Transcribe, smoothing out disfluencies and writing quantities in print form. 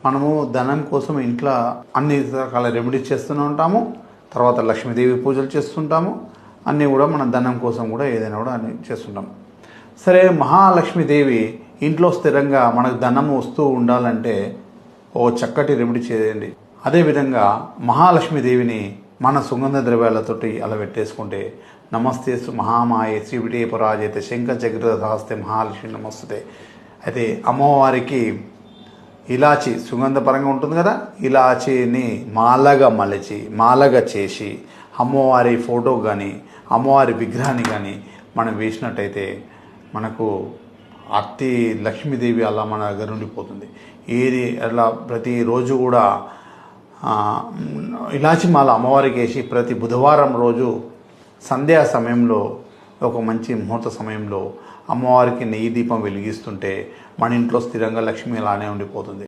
మనము ధనం కోసం ఇంట్లో అన్ని రకాల రెమెడీస్ చేస్తూనే ఉంటాము. తర్వాత లక్ష్మీదేవి పూజలు చేస్తుంటాము. అన్నీ కూడా మన ధనం కోసం కూడా ఏదైనా కూడా అన్ని చేస్తుంటాము. సరే, మహాలక్ష్మీదేవి ఇంట్లో స్థిరంగా మనకు ధనం వస్తూ ఉండాలంటే ఓ చక్కటి రెమెడీ చేయండి. అదేవిధంగా మహాలక్ష్మీదేవిని మన సుగంధ ద్రవ్యాలతోటి అలా పెట్టేసుకుంటే, నమస్తే మహామాయే శ్రీవిటే పరాజయతే శంఖ చక్రహస్తే మహాలక్ష్మి నమస్తే. అయితే అమ్మవారికి ఇలాచి సుగంధపరంగా ఉంటుంది కదా, ఇలాచీని మాలగా చేసి అమ్మవారి ఫోటో కానీ అమ్మవారి విగ్రహాన్ని కానీ మనం వేసినట్టయితే మనకు అతి లక్ష్మీదేవి అలా మన దగ్గర ఉండిపోతుంది. ఏది అలా ప్రతిరోజు కూడా ఇలాచి మాల అమ్మవారికి వేసి ప్రతి బుధవారం రోజు సంధ్యా సమయంలో ఒక మంచి ముహూర్త సమయంలో అమ్మవారికి నెయ్యి దీపం వెలిగిస్తుంటే మన ఇంట్లో స్థిరంగా లక్ష్మి అలానే ఉండిపోతుంది.